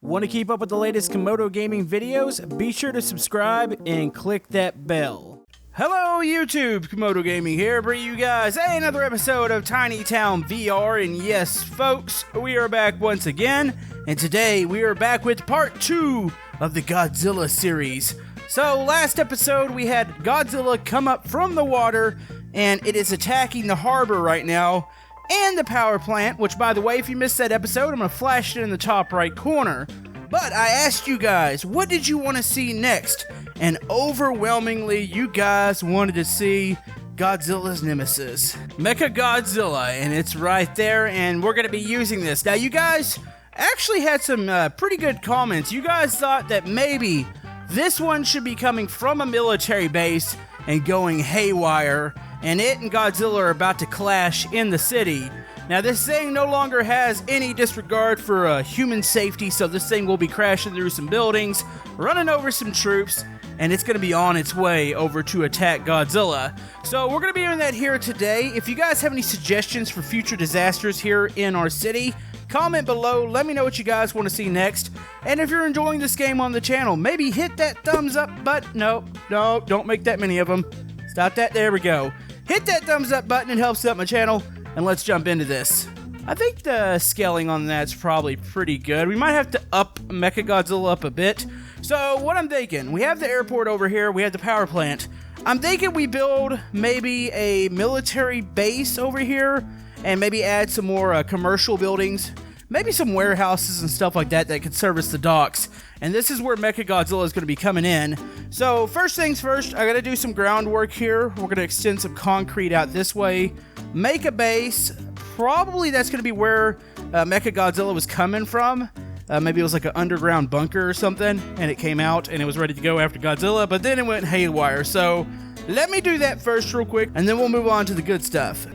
Want to keep up with the latest Camodo gaming videos? Be sure to subscribe and click that bell. Hello YouTube, Camodo Gaming here, bringing you guys another episode of Tiny Town VR, and yes folks, we are back once again, and today we are back with part 2 of the Godzilla series. So last episode we had Godzilla come up from the water, and it is attacking the harbor right now, and the power plant, which by the way, if you missed that episode, I'm going to flash it in the top right corner. But I asked you guys, what did you want to see next? And overwhelmingly, you guys wanted to see Godzilla's nemesis, Mechagodzilla, and it's right there, and we're going to be using this. Now, you guys actually had some pretty good comments. You guys thought that maybe this one should be coming from a military base and going haywire, and it and Godzilla are about to clash in the city. Now, this thing no longer has any disregard for human safety, so this thing will be crashing through some buildings, running over some troops, and it's going to be on its way over to attack Godzilla. So we're going to be doing that here today. If you guys have any suggestions for future disasters here in our city, comment below, let me know what you guys want to see next. And if you're enjoying this game on the channel, maybe hit that thumbs up button. No, don't make that many of them. Stop that, there we go. Hit that thumbs up button, it helps out my channel, and let's jump into this. I think the scaling on that's probably pretty good. We might have to up Mechagodzilla up a bit. So what I'm thinking, we have the airport over here, we have the power plant. I'm thinking we build maybe a military base over here, and maybe add some more commercial buildings, maybe some warehouses and stuff like that that could service the docks. And this is where Mechagodzilla is going to be coming in. So first things first, I got to do some groundwork here. We're going to extend some concrete out this way, make a base. Probably that's going to be where Mechagodzilla was coming from. Maybe it was like an underground bunker or something, and it came out and it was ready to go after Godzilla, but then it went haywire. So let me do that first real quick, and then we'll move on to the good stuff.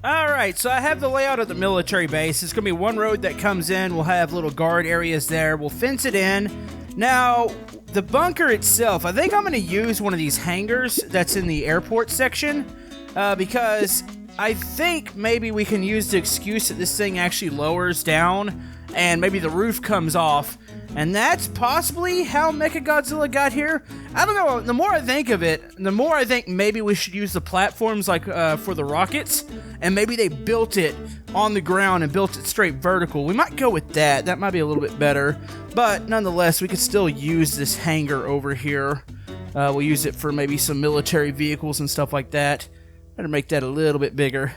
Alright, so I have the layout of the military base. It's going to be one road that comes in. We'll have little guard areas there. We'll fence it in. Now, the bunker itself, I think I'm going to use one of these hangars that's in the airport section, because I think maybe we can use the excuse that this thing actually lowers down, and maybe the roof comes off. And that's possibly how Mechagodzilla got here. I don't know, the more I think of it, the more I think maybe we should use the platforms like for the rockets, and maybe they built it on the ground and built it straight vertical. We might go with that. That might be a little bit better. But nonetheless, we could still use this hangar over here. We'll use it for maybe some military vehicles and stuff like that. Better make that a little bit bigger.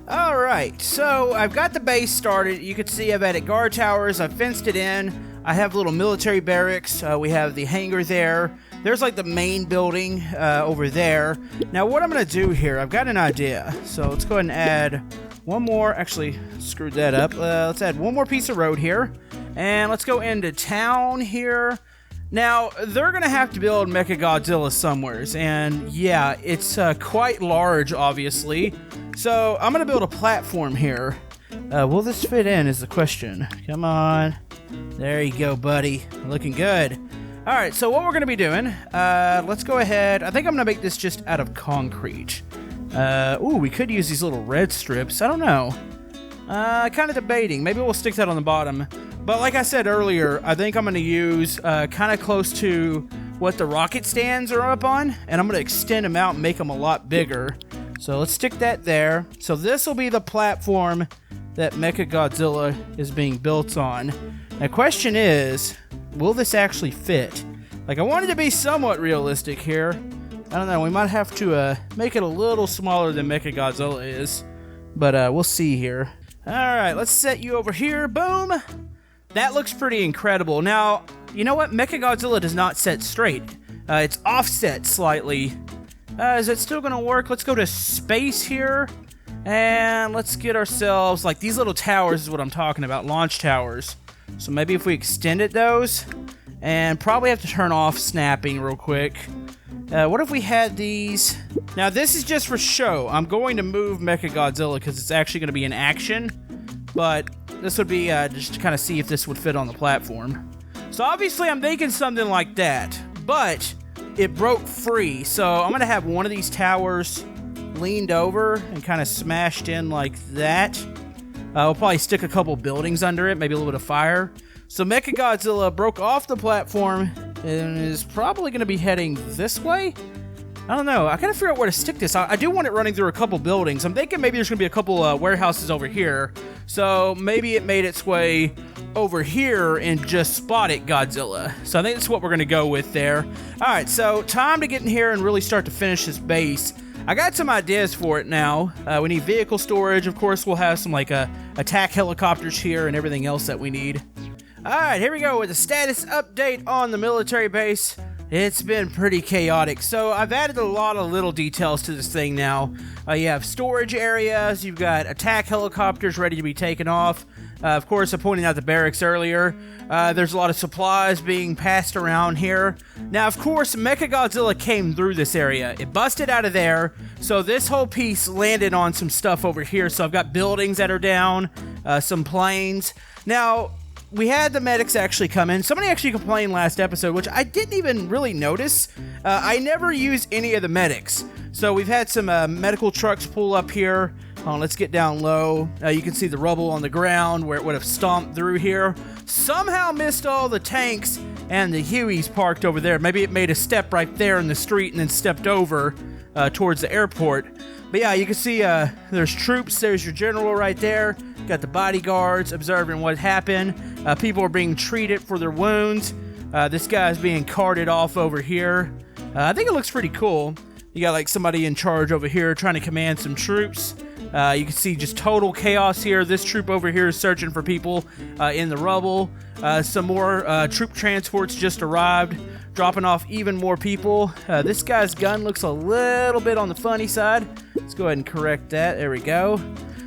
Alright, so I've got the base started. You can see I've added guard towers. I've fenced it in. I have little military barracks. We have the hangar there. There's like the main building over there. Now what I'm going to do here, I've got an idea. So let's go ahead and add one more. Actually, screwed that up. Let's add one more piece of road here. And let's go into town here. Now, they're going to have to build Mechagodzilla somewheres. And yeah, it's quite large, obviously. So I'm going to build a platform here. Will this fit in is the question. Come on. There you go, buddy. Looking good. Alright, so what we're going to be doing, let's go ahead. I think I'm going to make this just out of concrete. Ooh, we could use these little red strips. I don't know. Kind of debating. Maybe we'll stick that on the bottom. But like I said earlier, I think I'm going to use kind of close to what the rocket stands are up on. And I'm going to extend them out and make them a lot bigger. So let's stick that there. So this will be the platform that Mechagodzilla is being built on. The question is, will this actually fit? Like, I want it to be somewhat realistic here. I don't know, we might have to make it a little smaller than Mechagodzilla is. But we'll see here. Alright, let's set you over here. Boom! That looks pretty incredible. Now, you know what? Mechagodzilla does not set straight. It's offset slightly. Is it still going to work? Let's go to space here. And let's get ourselves, like, these little towers is what I'm talking about. Launch towers. So maybe if we extended those, and probably have to turn off snapping real quick. What if we had these? Now this is just for show. I'm going to move Mechagodzilla because it's actually going to be in action. But this would be just to kind of see if this would fit on the platform. So obviously I'm thinking something like that. But it broke free. So I'm going to have one of these towers leaned over and kind of smashed in like that. We'll probably stick a couple buildings under it, maybe a little bit of fire. So Mechagodzilla broke off the platform and is probably going to be heading this way. I don't know. I gotta figure out where to stick this. I do want it running through a couple buildings. I'm thinking maybe there's gonna be a couple warehouses over here. So maybe it made its way over here and just spotted Godzilla. So I think that's what we're gonna go with there. Alright, so time to get in here and really start to finish this base. I got some ideas for it now. We need vehicle storage. Of course, we'll have some like attack helicopters here and everything else that we need. Alright, here we go with a status update on the military base. It's been pretty chaotic, so I've added a lot of little details to this thing now. You have storage areas, you've got attack helicopters ready to be taken off. Of course, I pointed out the barracks earlier. There's a lot of supplies being passed around here. Now, of course, Mechagodzilla came through this area. It busted out of there, so this whole piece landed on some stuff over here. So I've got buildings that are down, some planes. Now, we had the medics actually come in. Somebody actually complained last episode, which I didn't even really notice. I never use any of the medics. So we've had some medical trucks pull up here. Let's get down low. You can see the rubble on the ground where it would have stomped through here. Somehow missed all the tanks and the Hueys parked over there. Maybe it made a step right there in the street and then stepped over towards the airport. But yeah, you can see there's troops. There's your general right there. Got the bodyguards observing what happened. People are being treated for their wounds. This guy's being carted off over here. I think it looks pretty cool. You got like somebody in charge over here trying to command some troops. You can see just total chaos here. This troop over here is searching for people in the rubble. Some more troop transports just arrived, dropping off even more people. This guy's gun looks a little bit on the funny side. Let's go ahead and correct that. There we go.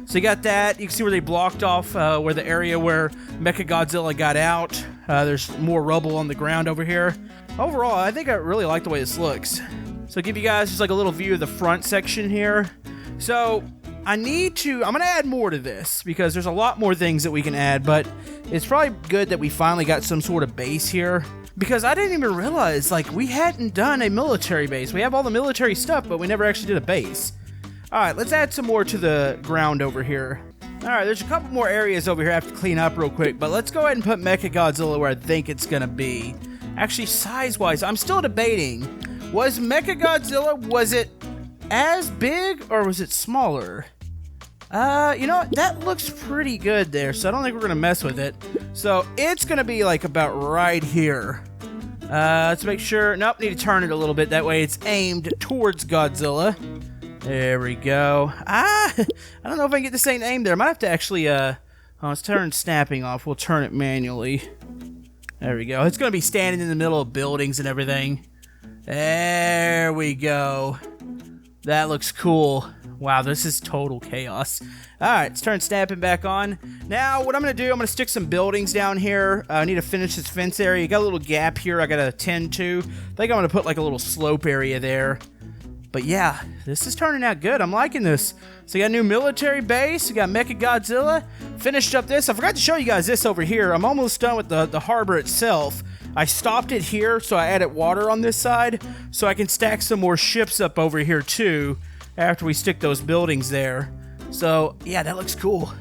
So you got that. You can see where they blocked off where the area where Mechagodzilla got out. There's more rubble on the ground over here. Overall, I think I really like the way this looks. So I'll give you guys just like a little view of the front section here. So I'm going to add more to this because there's a lot more things that we can add, but it's probably good that we finally got some sort of base here because I didn't even realize like we hadn't done a military base. We have all the military stuff, but we never actually did a base. All right, let's add some more to the ground over here. All right, there's a couple more areas over here I have to clean up real quick, but let's go ahead and put Mechagodzilla where I think it's going to be. Actually, size-wise, I'm still debating. Was Mechagodzilla, was it as big or was it smaller? You know what? That looks pretty good there, so I don't think we're going to mess with it. So it's going to be like about right here. Let's make sure. Nope, need to turn it a little bit. That way it's aimed towards Godzilla. There we go. I don't know if I can get this thing aimed there. I might have to actually, let's turn snapping off. We'll turn it manually. There we go. It's going to be standing in the middle of buildings and everything. There we go. That looks cool. Wow, this is total chaos. Alright, let's turn snapping back on. Now, what I'm going to do, I'm going to stick some buildings down here. I need to finish this fence area. You got a little gap here I got to attend to. I think I'm going to put like a little slope area there. But yeah, this is turning out good. I'm liking this. So you got a new military base. You got Mechagodzilla. Finished up this. I forgot to show you guys this over here. I'm almost done with the harbor itself. I stopped it here, so I added water on this side. So I can stack some more ships up over here too after we stick those buildings there. So yeah, that looks cool.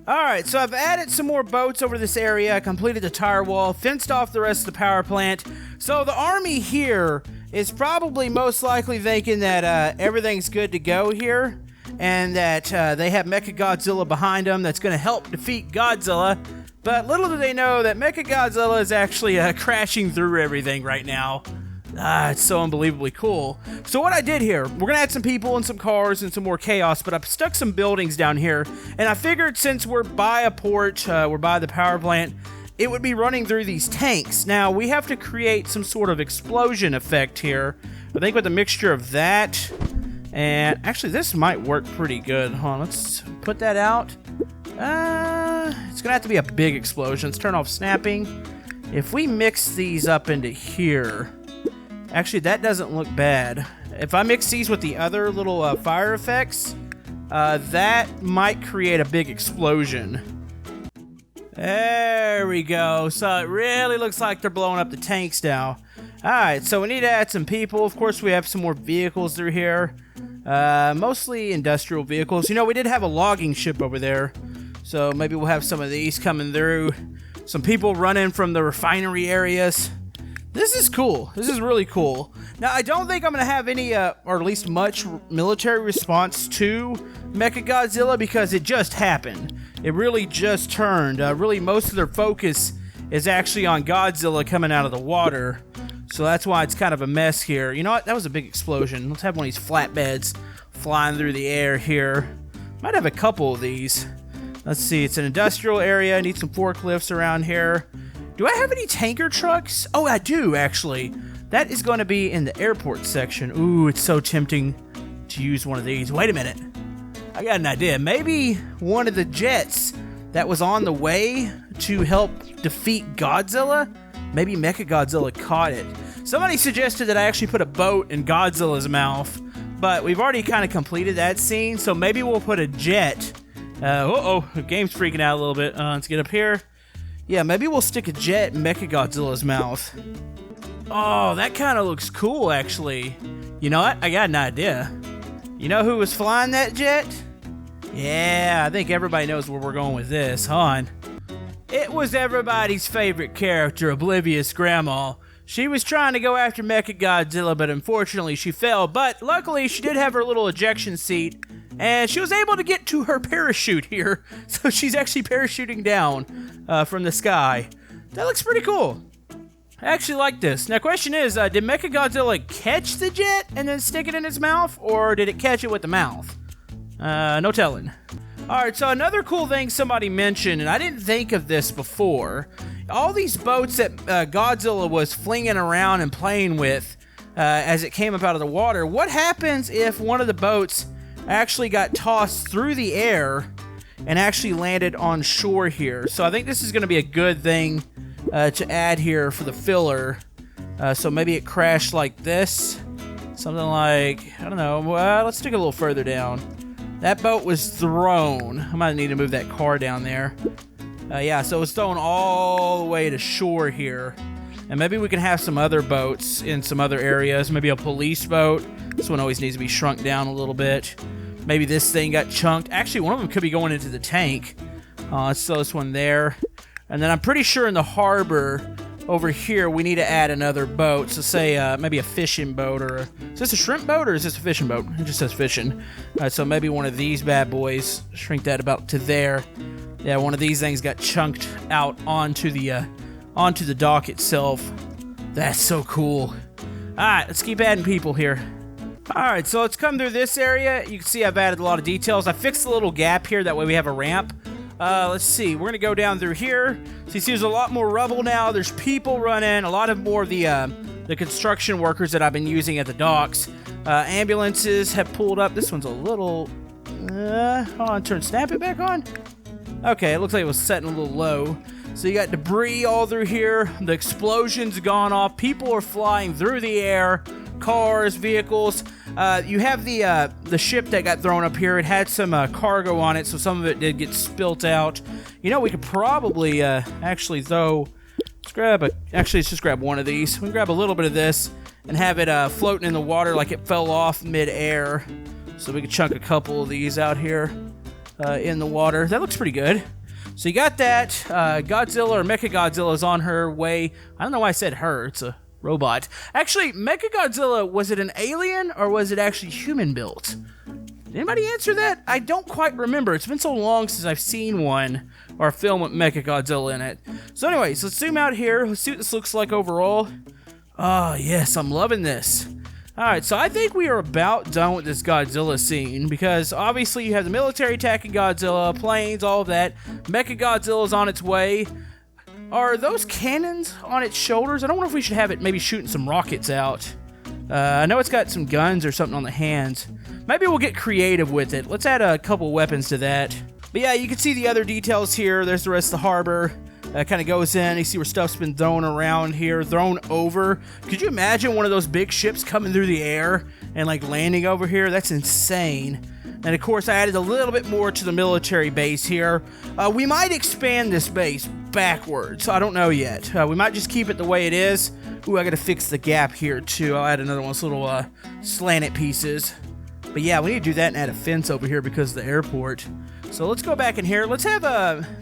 Alright, so I've added some more boats over this area. I completed the tire wall, fenced off the rest of the power plant. So the army here is probably most likely thinking that everything's good to go here, and that they have Mechagodzilla behind them that's going to help defeat Godzilla. But little do they know that Mechagodzilla is actually crashing through everything right now. It's so unbelievably cool. So what I did here, we're going to add some people and some cars and some more chaos, but I've stuck some buildings down here, and I figured since we're by a port, we're by the power plant, it would be running through these tanks. Now, we have to create some sort of explosion effect here. I think with a mixture of that, and actually this might work pretty good. Hold on, let's put that out. It's gonna have to be a big explosion. Let's turn off snapping. If we mix these up into here, actually that doesn't look bad. If I mix these with the other little fire effects, that might create a big explosion. There we go. So it really looks like they're blowing up the tanks now. Alright, so we need to add some people. Of course, we have some more vehicles through here. Mostly industrial vehicles. You know, we did have a logging ship over there. So maybe we'll have some of these coming through. Some people running from the refinery areas. This is cool. This is really cool. Now, I don't think I'm going to have any, or at least much, military response to Mechagodzilla because it just happened. It really just turned. Really, most of their focus is actually on Godzilla coming out of the water. So that's why it's kind of a mess here. You know what? That was a big explosion. Let's have one of these flatbeds flying through the air here. Might have a couple of these. Let's see. It's an industrial area. I need some forklifts around here. Do I have any tanker trucks? Oh, I do, actually. That is going to be in the airport section. Ooh, it's so tempting to use one of these. Wait a minute. I got an idea. Maybe one of the jets that was on the way to help defeat Godzilla? Maybe Mechagodzilla caught it. Somebody suggested that I actually put a boat in Godzilla's mouth, but we've already kind of completed that scene, so maybe we'll put a jet. The game's freaking out a little bit. Let's get up here. Yeah, maybe we'll stick a jet in Mechagodzilla's mouth. Oh, that kind of looks cool, actually. You know what? I got an idea. You know who was flying that jet? Yeah, I think everybody knows where we're going with this. Hold on. It was everybody's favorite character, Oblivious Grandma. She was trying to go after Mechagodzilla, but unfortunately she failed. But luckily, she did have her little ejection seat, and she was able to get to her parachute here. So she's actually parachuting down from the sky. That looks pretty cool. I actually like this. Now, question is, did Mechagodzilla catch the jet and then stick it in its mouth, or did it catch it with the mouth? No telling. Alright, so another cool thing somebody mentioned, and I didn't think of this before, all these boats that Godzilla was flinging around and playing with as it came up out of the water, what happens if one of the boats actually got tossed through the air and actually landed on shore here? So I think this is going to be a good thing to add here for the filler. So maybe it crashed like this. Something like, I don't know, well, let's take it a little further down. That boat was thrown. I might need to move that car down there. Yeah, so it was thrown all the way to shore here. And maybe we can have some other boats in some other areas. Maybe a police boat. This one always needs to be shrunk down a little bit. Maybe this thing got chunked. Actually, one of them could be going into the tank. Let's throw this one there. And then I'm pretty sure in the harbor over here, we need to add another boat. So say maybe a fishing boat or is this a shrimp boat or is this a fishing boat? It just says fishing. So maybe one of these bad boys. Shrink that about to there. Yeah, one of these things got chunked out onto the dock itself. That's so cool. Alright, let's keep adding people here. Alright, so let's come through this area. You can see I've added a lot of details. I fixed the little gap here, that way we have a ramp. Let's see, we're gonna go down through here. So you see there's a lot more rubble now. There's people running, a lot of more of the construction workers that I've been using at the docks. Ambulances have pulled up. This one's a little, hold on, snap it back on. Okay, it looks like it was setting a little low. So you got debris all through here. The explosion's gone off. People are flying through the air. Cars, vehicles. You have the ship that got thrown up here. It had some cargo on it, so some of it did get spilt out. You know, we could probably actually throw. Let's just grab one of these. We can grab a little bit of this and have it floating in the water like it fell off mid-air. So we could chunk a couple of these out here in the water. That looks pretty good. So you got that. Godzilla or Mechagodzilla is on her way. I don't know why I said her. It's a robot. Actually, Mechagodzilla, was it an alien or was it actually human built? Did anybody answer that? I don't quite remember. It's been so long since I've seen one or a film with Mechagodzilla in it. So anyways, let's zoom out here. Let's see what this looks like overall. Oh, yes, I'm loving this. Alright, so I think we are about done with this Godzilla scene, because obviously you have the military attacking Godzilla, planes, all of that. Mechagodzilla is on its way. Are those cannons on its shoulders? I don't know if we should have it maybe shooting some rockets out. I know it's got some guns or something on the hands. Maybe we'll get creative with it. Let's add a couple weapons to that. But yeah, you can see the other details here. There's the rest of the harbor. Kind of goes in. You see where stuff's been thrown around here, thrown over. Could you imagine one of those big ships coming through the air and like landing over here? That's insane. And of course, I added a little bit more to the military base here. We might expand this base backwards. I don't know yet. We might just keep it the way it is. Ooh, I gotta fix the gap here too. I'll add another one, those little slanted pieces. But yeah, we need to do that and add a fence over here because of the airport. So let's go back in here. Let's have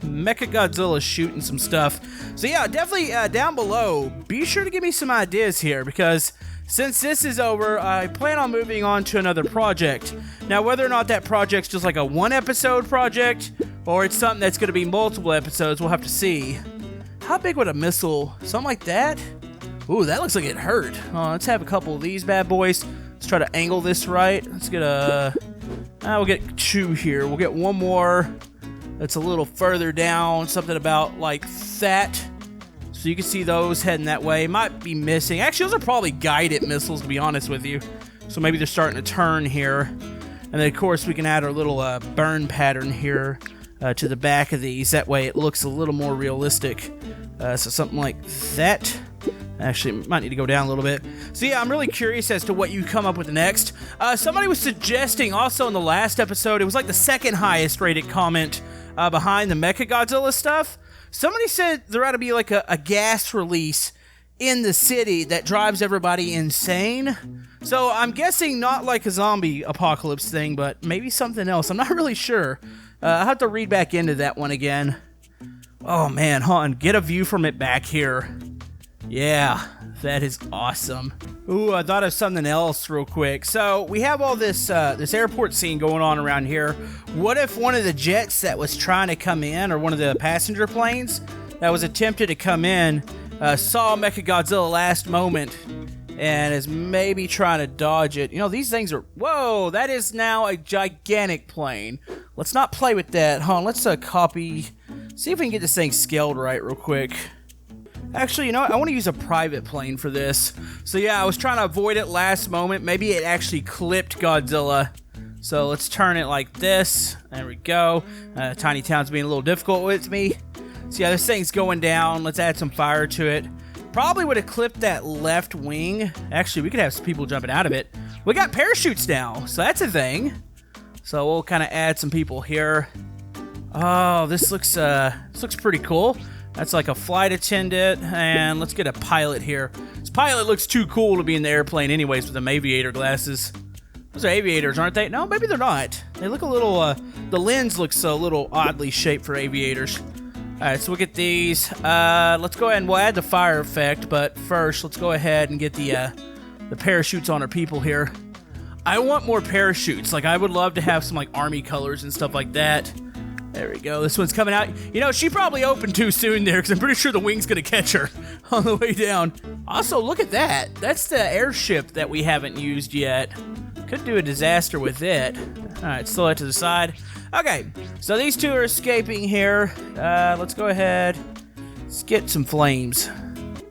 Mechagodzilla shooting some stuff. So yeah, definitely down below, be sure to give me some ideas here, because since this is over, I plan on moving on to another project. Now, whether or not that project's just like a 1-episode project, or it's something that's going to be multiple episodes, we'll have to see. How big would a missile, something like that? Ooh, that looks like it hurt. Let's have a couple of these bad boys. Let's try to angle this right. Let's get we'll get 2 here. We'll get 1 more that's a little further down, something about like that. So you can see those heading that way. Might be missing. Actually, those are probably guided missiles, to be honest with you. So maybe they're starting to turn here. And then, of course, we can add our little burn pattern here to the back of these. That way it looks a little more realistic. So something like that. Actually, might need to go down a little bit. So yeah, I'm really curious as to what you come up with next. Somebody was suggesting also in the last episode, it was like the 2nd highest rated comment behind the Mechagodzilla stuff. Somebody said there ought to be like a gas release in the city that drives everybody insane. So I'm guessing not like a zombie apocalypse thing, but maybe something else. I'm not really sure. I'll have to read back into that one again. Oh man, hold on. Get a view from it back here. Yeah, that is awesome. Ooh, I thought of something else real quick. So we have all this this airport scene going on around here. What if one of the jets that was trying to come in, or one of the passenger planes that was attempted to come in, saw Mechagodzilla last moment and is maybe trying to dodge it? You know, these things are... Whoa, that is now a gigantic plane. Let's not play with that. Hold on, let's copy... See if we can get this thing scaled right real quick. Actually, you know what? I want to use a private plane for this. So yeah, I was trying to avoid it last moment. Maybe it actually clipped Godzilla. So let's turn it like this. There we go. Tiny Town's being a little difficult with me. So yeah, this thing's going down. Let's add some fire to it. Probably would have clipped that left wing. Actually, we could have some people jumping out of it. We got parachutes now, so that's a thing. So we'll kind of add some people here. Oh, this looks pretty cool. That's like a flight attendant, and let's get a pilot here. This pilot looks too cool to be in the airplane anyways with them aviator glasses. Those are aviators, aren't they? No, maybe they're not. They look a little, the lens looks a little oddly shaped for aviators. Alright, so we'll get these. Let's go ahead and we'll add the fire effect, but first, let's go ahead and get the parachutes on our people here. I want more parachutes. Like, I would love to have some, like, army colors and stuff like that. There we go. This one's coming out. You know, she probably opened too soon there, because I'm pretty sure the wing's going to catch her on the way down. Also, look at that. That's the airship that we haven't used yet. Could do a disaster with it. Alright, slow it to the side. Okay, so these two are escaping here. Let's go ahead. Let's get some flames.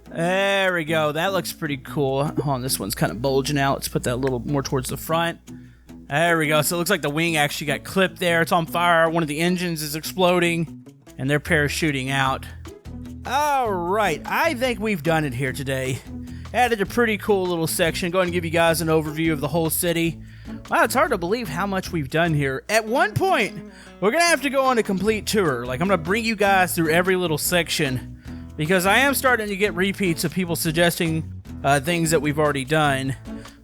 There we go. That looks pretty cool. Hold on, this one's kind of bulging out. Let's put that a little more towards the front. There we go. So it looks like the wing actually got clipped there. It's on fire. One of the engines is exploding, and they're parachuting out. All right. I think we've done it here today. Added a pretty cool little section. Go ahead and give you guys an overview of the whole city. Wow, it's hard to believe how much we've done here. At one point, we're going to have to go on a complete tour. Like, I'm going to bring you guys through every little section, because I am starting to get repeats of people suggesting things that we've already done.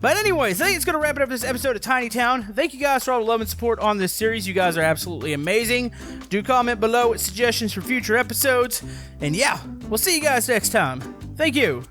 But anyways, I think it's going to wrap it up for this episode of Tiny Town. Thank you guys for all the love and support on this series. You guys are absolutely amazing. Do comment below with suggestions for future episodes. And yeah, we'll see you guys next time. Thank you.